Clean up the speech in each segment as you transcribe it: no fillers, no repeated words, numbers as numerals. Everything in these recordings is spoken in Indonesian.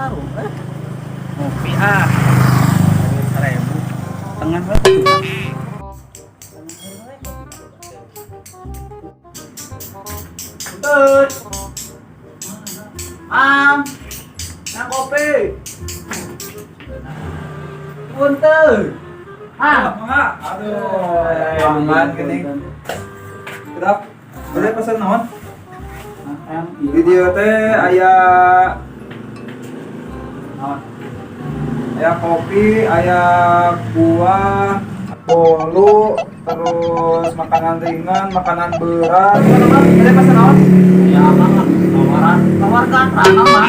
warung. Ngopi ah. 1.000. Tengah berapa tuh? Punten. Nah kopi. Punten. Mangga. Aduh. Mangan gini. Kedap. Boleh pesan naon? Di dieu teh aya naon? Aya kopi, aya buah, bolu, terus makanan ringan, makanan berat. Boleh pesan naon? Ya mah nawar gatra mah.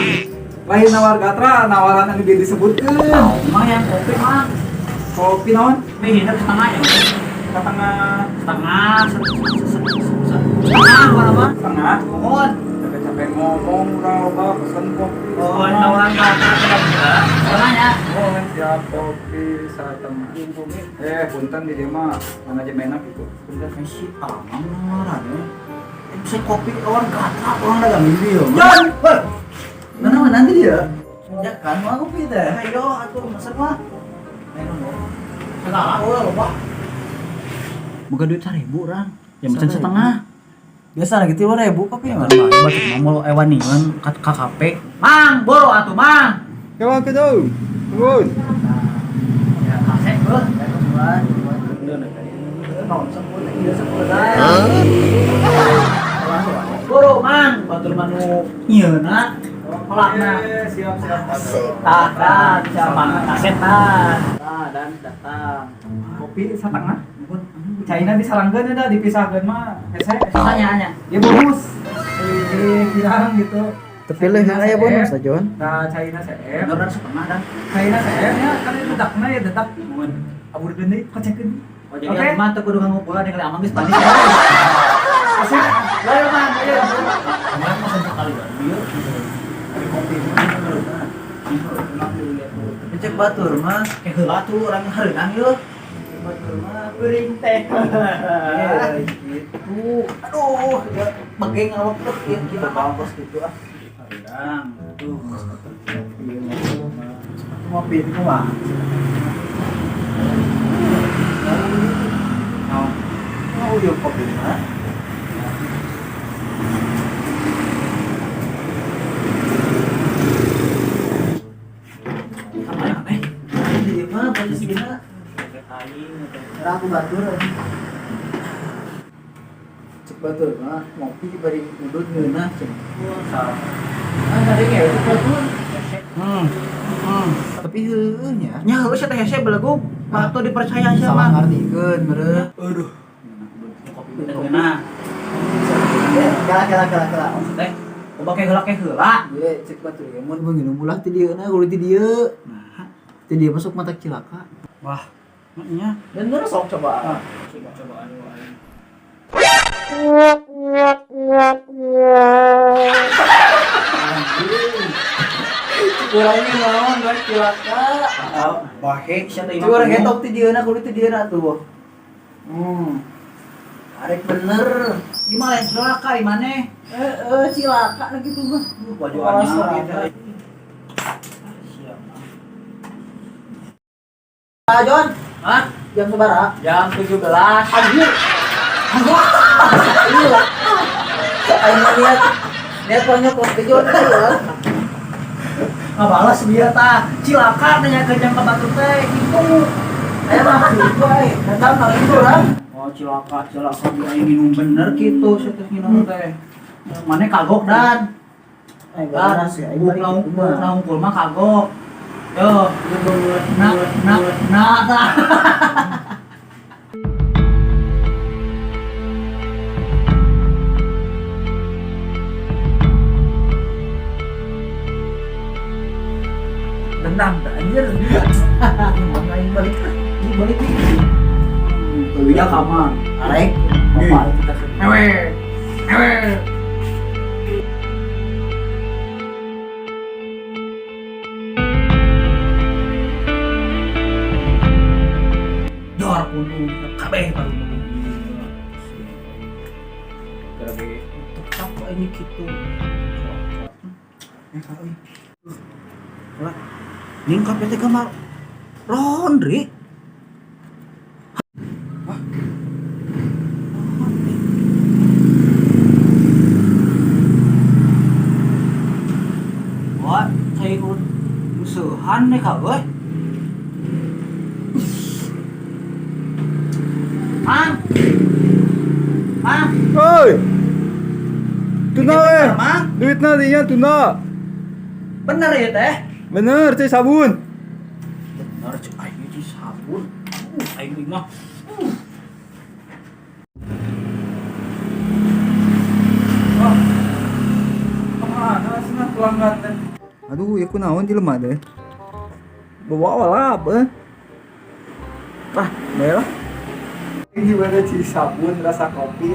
Lain nawar gatra, nawaran anu bieu disebutkeun. Mah yang kopi mah. Kopi naon? Mie hidup setengah ya. Setengah. Setengah apa? Setengah. Mohon. Capek ngomong udah pesen kopi. Oh, nawaran kata setengahnya. Oh, siap kopi setengah. Punten di dia mah manajemen gitu. Punten si tamang nawaran ya. Bisa kopi orang kata orang dagang ini ya. Jan, mana nanti dia? Ya kan mau kopi teh. Ayo atuh masak mah. Segala lupa. Bukan duit 1.000 orang. Ya macam setengah. Biasa lagi 3.000 kopi mah. Batuk mau ewan nih kan KKP. Mang, boro atuh mang. kawan ke tu. Tunggu. Ya kasih bro. Boro mang, batur manu nyeuna. Pelakna. Siap. Tah, siapa kaset tah. Dan datang. Kopi setengah. Caina disalangkeun ada dipisahkeun mah hese. Tanya. Dia bonus. Bilang gitu. Terpilih aya bonus ta, Jon? Nah, Caina CM. Dolar setengah dan. Caina CM nya kan dedakna ya dedak. Mun aburkeun deui kocekeun. Oh jadi mah teu kudu ngumpul ada kali amang geus panis. Asik. Lain mah ayo. Kemarin mah sekali kan. Bieu. Di kopi mah cek batur mah heula tuh urang hareunang yeuh. Batur mah peuring teh. Gitu. Aduh, ya begeng awak teh kita mampus gitu ah. Hareunang. Tuh. Ngopi itu mah. Oh, yuk kopi mah. Aku batur cek batur mah ngopi bari udut ngeunah cek tadi kayak itu batur tapi heueuh nya heueuh teh hese belagu mah tuh dipercaya sia mah ngartikeun beureuh aduh kopi bener kala teh coba kayak heula Ye, cek batur ge mun beungeun ulah ti dieu na kudu ti dieu. Nah, ti dieu masuk mata cilaka. wah maknya Dan bener sok coba. cobaan Kurangnya naon rek cilaka. bahe sia teh Curang getok ti dieu na kudu ti dieu na tuh. Arek bener. gimana yang celaka imane Cilaka lagi tuh mah. bajuannya gitu. Jon, Hah? jam sabaraha? Jam 17. Anjir. Gila. Ayo lihat banyak kok Jon ya. Ngabalas biar tah cilaka nanya ke jam kebatur teh itu. Ayo mah itu ai. Datang kali itu orang. Oh cilaka dia minum bener gitu setes minum teh. Mane kagok dan. Dan buk naungkul mah kagok. Yo, nah tah. Dendam anjir. Ngapain balik nih. Iya kamar. Arek, apa kita Ewe. Dor kudu kabeh baru tetap ini gitu. Lah, nyingkap teh kamar laundry. Wah, saya ikut musuhan deh kak, weh. Mang, mang, Hoi. Tuna Bener, Mang. Duitnya dinya tuna. bener ya teh? Bener, cai sabun. Bener, cek aing itu sabun. Aing mah. Oh. Kemana sana pelanggan teh? Aduh, ya kunaon jelema teh. Bawa lah, beh. Ah, baiklah. Ini gimana sih sabun rasa kopi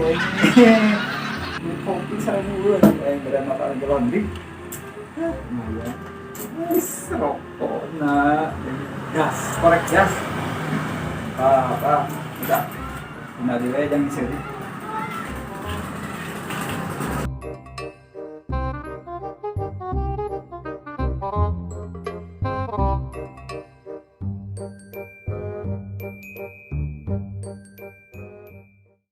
ini kopi sabun beran makan laundry. Lumayan. Wis rokok nah. Gas, korek gas. Udah. Udah dile jangan disini.